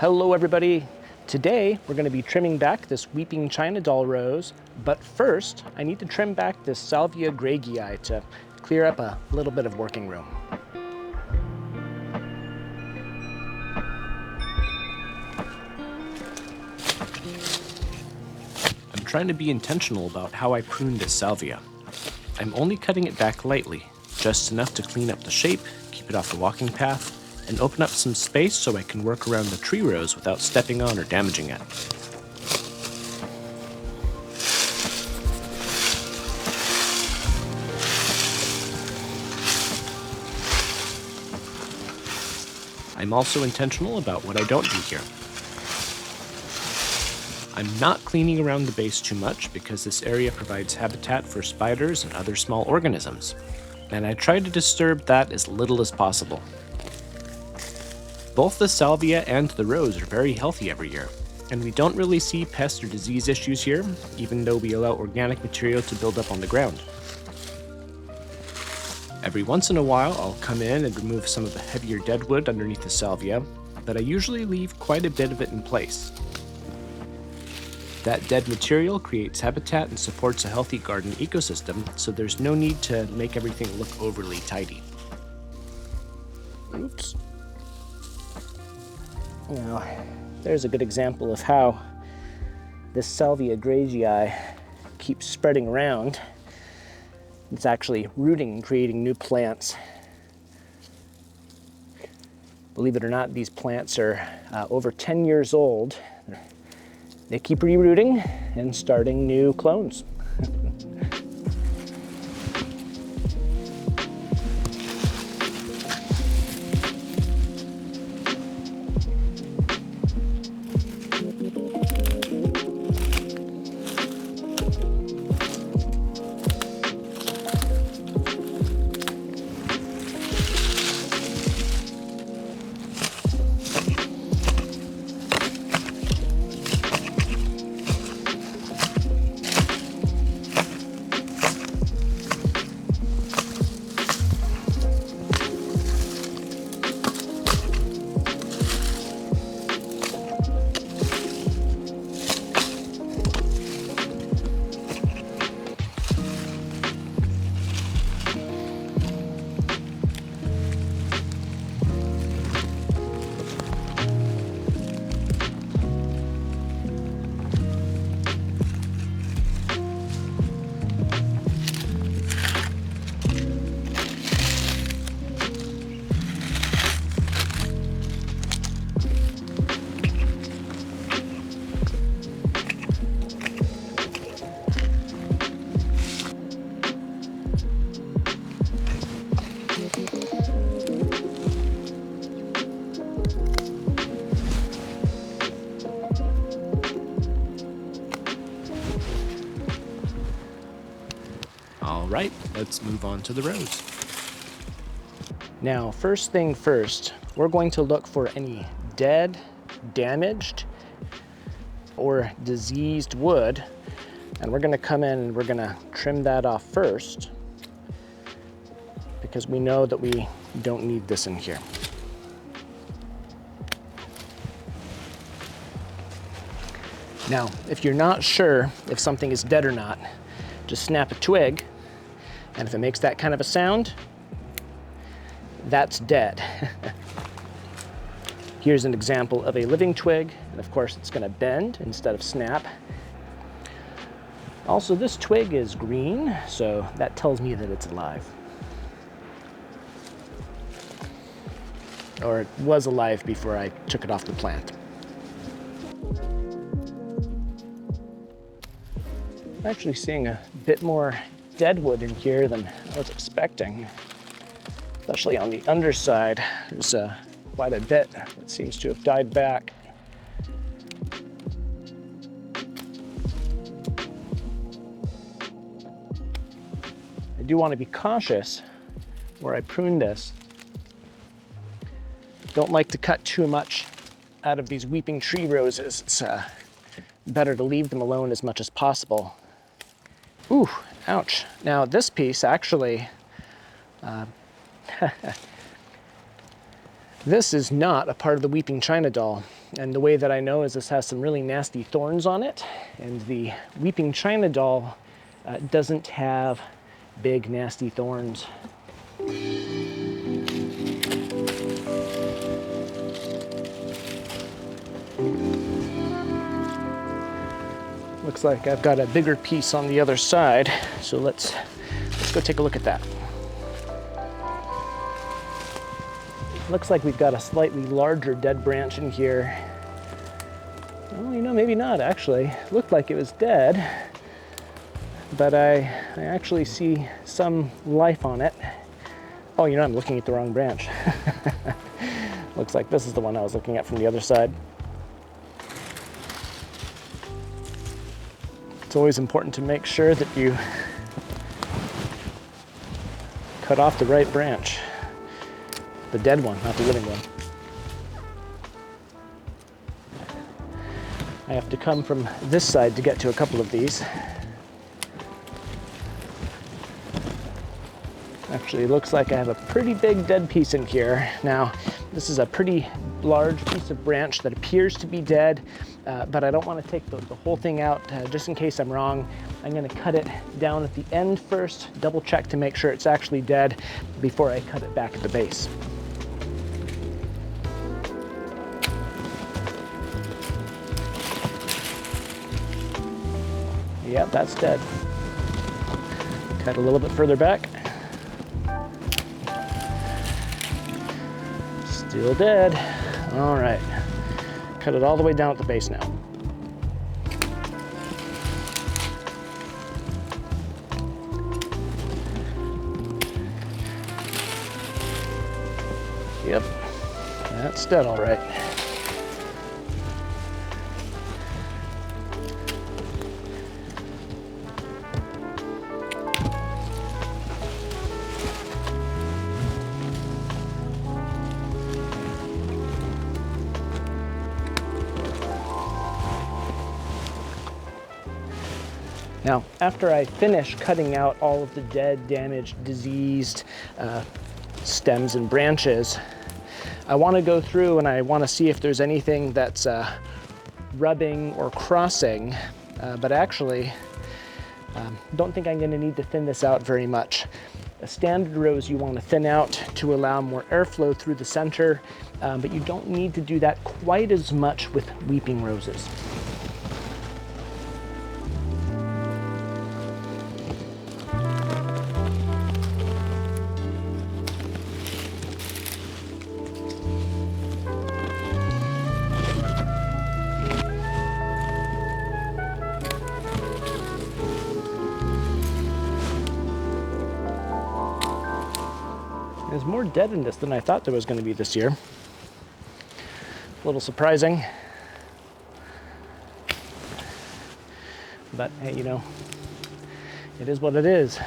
Hello everybody. Today we're going to be trimming back this weeping China doll rose, but first I need to trim back this Salvia Pruning to clear up a little bit of working room. I'm trying to be intentional about how I prune this salvia. I'm only cutting it back lightly, just enough to clean up the shape, keep it off the walking path, and open up some space so I can work around the tree rose without stepping on or damaging it. I'm also intentional about what I don't do here. I'm not cleaning around the base too much because this area provides habitat for spiders and other small organisms, and I try to disturb that as little as possible. Both the salvia and the rose are very healthy every year, and we don't really see pest or disease issues here, even though we allow organic material to build up on the ground. Every once in a while, I'll come in and remove some of the heavier deadwood underneath the salvia, but I usually leave quite a bit of it in place. That dead material creates habitat and supports a healthy garden ecosystem, so there's no need to make everything look overly tidy. Oops. Now, there's a good example of how this Salvia Pruning keeps spreading around. It's actually rooting and creating new plants. Believe it or not, these plants are over 10 years old. They keep rerooting and starting new clones. All right, let's move on to the rose. Now, first thing first, we're going to look for any dead, damaged, or diseased wood, and we're going to come in and we're going to trim that off first because we know that we don't need this in here. Now, if you're not sure if something is dead or not, just snap a twig, and if it makes that kind of a sound, that's dead. Here's an example of a living twig, and of course it's going to bend instead of snap. Also, this twig is green, so that tells me that it's alive. Or it was alive before I took it off the plant. I'm actually seeing a bit more deadwood in here than I was expecting, especially on the underside. There's quite a bit that seems to have died back. I do want to be cautious where I prune this. Don't like to cut too much out of these weeping tree roses. It's better to leave them alone as much as possible. Ooh, ouch. Now this piece actually, this is not a part of the weeping China doll. And the way that I know is this has some really nasty thorns on it, and the weeping China doll doesn't have big nasty thorns. Looks like I've got a bigger piece on the other side, so let's go take a look at that. Looks like we've got a slightly larger dead branch in here. Oh, you know, maybe not actually. Looked like it was dead, but I actually see some life on it. Oh, you know, I'm looking at the wrong branch. Looks like this is the one I was looking at from the other side. It's always important to make sure that you cut off the right branch. The dead one, not the living one. I have to come from this side to get to a couple of these. Actually, looks like I have a pretty big dead piece in here. Now, this is a pretty large piece of branch that appears to be dead, but I don't want to take the whole thing out just in case I'm wrong. I'm going to cut it down at the end first, double check to make sure it's actually dead before I cut it back at the base. Yep, that's dead. Cut a little bit further back. Still dead. All right. Cut it all the way down at the base now. Yep, that's dead all right. Now, after I finish cutting out all of the dead, damaged, diseased stems and branches, I want to go through and I want to see if there's anything that's rubbing or crossing, but actually don't think I'm going to need to thin this out very much. A standard rose you want to thin out to allow more airflow through the center, but you don't need to do that quite as much with weeping roses. There's more dead in this than I thought there was going to be this year. A little surprising. But hey, you know, it is what it is.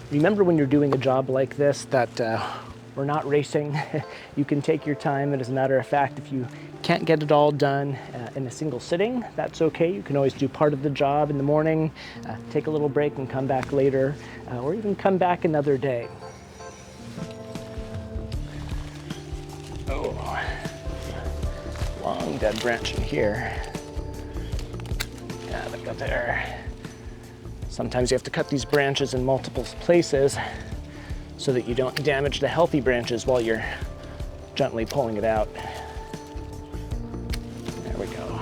Remember when you're doing a job like this that we're not racing. You can take your time, and as a matter of fact, if you can't get it all done in a single sitting, that's okay. You can always do part of the job in the morning, take a little break and come back later, or even come back another day. Oh, long dead branch in here. Yeah, look up there. Sometimes you have to cut these branches in multiple places so that you don't damage the healthy branches while you're gently pulling it out. There we go.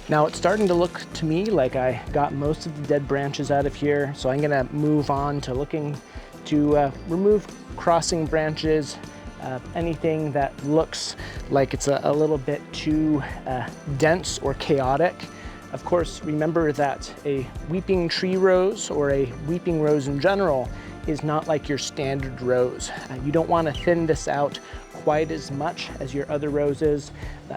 Now it's starting to look to me like I got most of the dead branches out of here, so I'm gonna move on to looking to remove crossing branches, anything that looks like it's a little bit too dense or chaotic. Of course, remember that a weeping tree rose or a weeping rose in general is not like your standard rose. You don't want to thin this out quite as much as your other roses.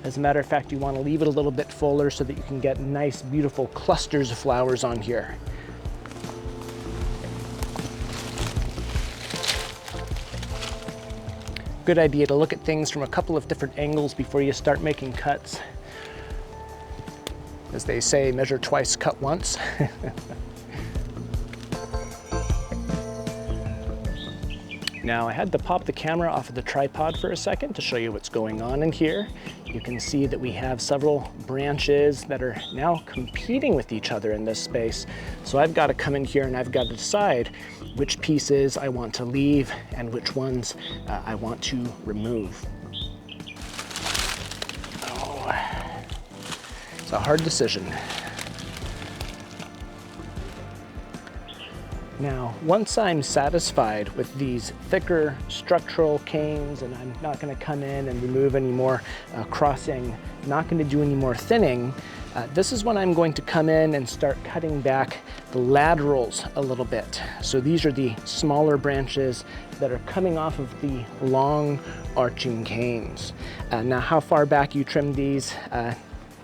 As a matter of fact, you want to leave it a little bit fuller so that you can get nice, beautiful clusters of flowers on here. Good idea to look at things from a couple of different angles before you start making cuts. As they say, measure twice, cut once. Now, I had to pop the camera off of the tripod for a second to show you what's going on in here. You can see that we have several branches that are now competing with each other in this space. So I've got to come in here and I've got to decide which pieces I want to leave and which ones I want to remove. Oh, it's a hard decision. Now, once I'm satisfied with these thicker structural canes and I'm not going to come in and remove any more crossing, not going to do any more thinning, this is when I'm going to come in and start cutting back the laterals a little bit. So these are the smaller branches that are coming off of the long arching canes. Now, how far back you trim these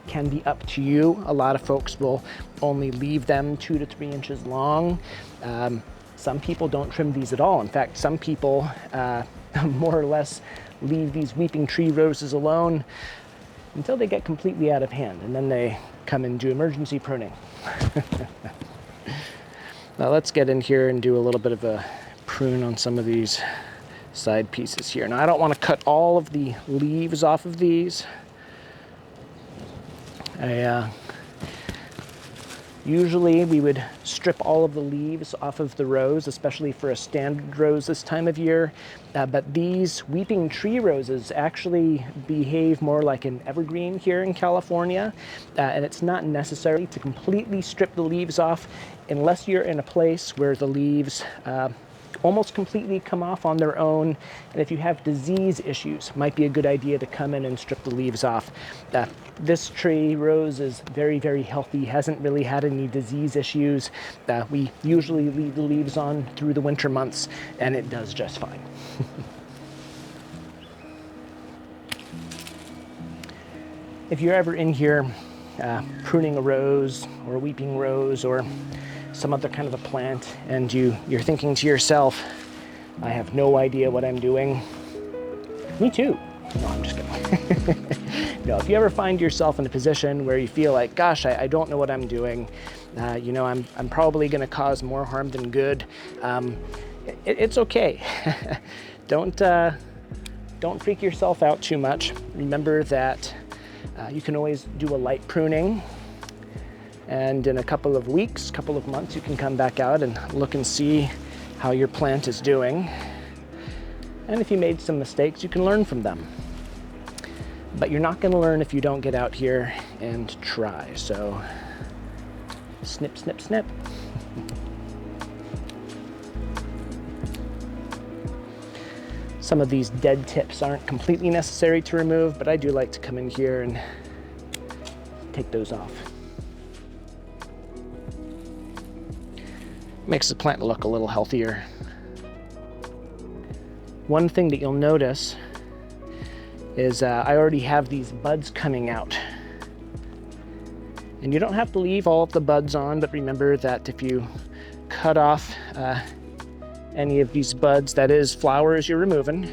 can be up to you. A lot of folks will only leave them 2 to 3 inches long. Some people don't trim these at all. In fact, some people more or less leave these weeping tree roses alone until they get completely out of hand, and then they come and do emergency pruning. Now let's get in here and do a little bit of a prune on some of these side pieces here. Now I don't want to cut all of the leaves off of these. Usually we would strip all of the leaves off of the rose, especially for a standard rose this time of year. But these weeping tree roses actually behave more like an evergreen here in California. And it's not necessary to completely strip the leaves off unless you're in a place where the leaves almost completely come off on their own. And if you have disease issues, might be a good idea to come in and strip the leaves off. This tree rose is very, very healthy, hasn't really had any disease issues. We usually leave the leaves on through the winter months, and it does just fine. If you're ever in here pruning a rose or a weeping rose or some other kind of a plant, and you're thinking to yourself, I have no idea what I'm doing. Me too. No, I'm just kidding. No, if you ever find yourself in a position where you feel like, gosh, I don't know what I'm doing, you know, I'm probably going to cause more harm than good, it's okay. Don't freak yourself out too much. Remember that you can always do a light pruning. And in a couple of weeks, couple of months, you can come back out and look and see how your plant is doing. And if you made some mistakes, you can learn from them. But you're not going to learn if you don't get out here and try. So snip, snip, snip. Some of these dead tips aren't completely necessary to remove, but I do like to come in here and take those off. Makes the plant look a little healthier. One thing that you'll notice is I already have these buds coming out. And you don't have to leave all of the buds on, but remember that if you cut off any of these buds, that is flowers you're removing.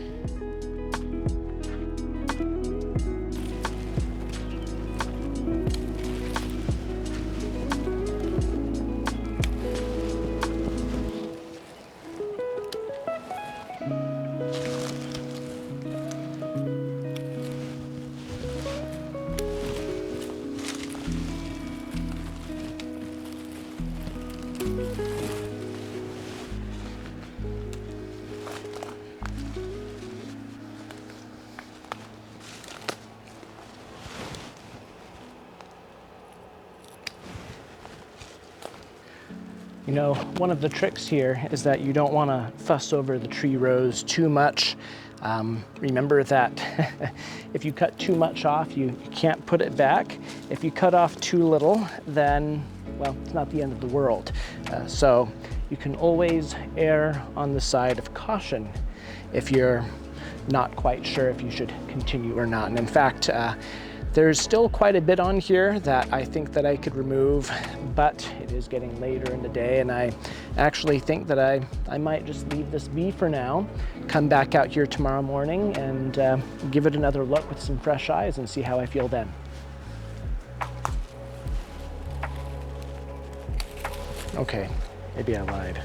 You know, one of the tricks here is that you don't want to fuss over the tree rose too much. Remember that if you cut too much off, you can't put it back. If you cut off too little, then, well, it's not the end of the world. So you can always err on the side of caution if you're not quite sure if you should continue or not. And in fact, there's still quite a bit on here that I think that I could remove, but it is getting later in the day, and I actually think that I might just leave this be for now, come back out here tomorrow morning and give it another look with some fresh eyes and see how I feel then. Okay, maybe I lied.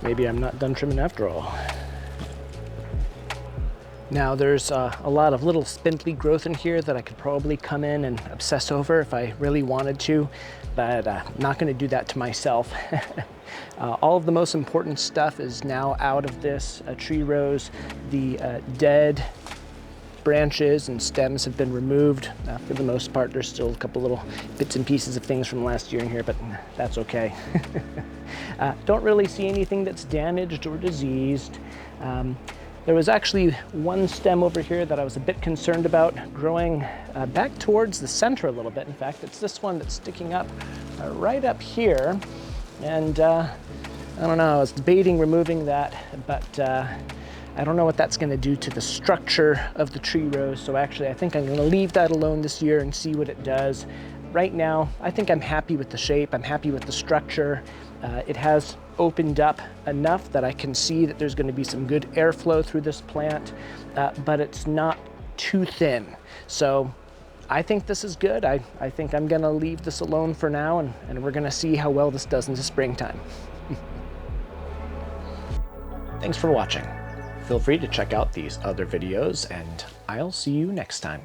Maybe I'm not done trimming after all. Now there's a lot of little spindly growth in here that I could probably come in and obsess over if I really wanted to, but I'm not going to do that to myself. All of the most important stuff is now out of this tree rows. The dead branches and stems have been removed. For the most part, there's still a couple little bits and pieces of things from last year in here, but that's okay. Don't really see anything that's damaged or diseased. There was actually one stem over here that I was a bit concerned about growing back towards the center a little bit. In fact, it's this one that's sticking up right up here. And I don't know, I was debating removing that, but I don't know what that's going to do to the structure of the tree rows. So actually, I think I'm going to leave that alone this year and see what it does. Right now, I think I'm happy with the shape. I'm happy with the structure. It has opened up enough that I can see that there's going to be some good airflow through this plant, but it's not too thin. So I think this is good. I think I'm going to leave this alone for now, and we're going to see how well this does into springtime. Thanks for watching. Feel free to check out these other videos, and I'll see you next time.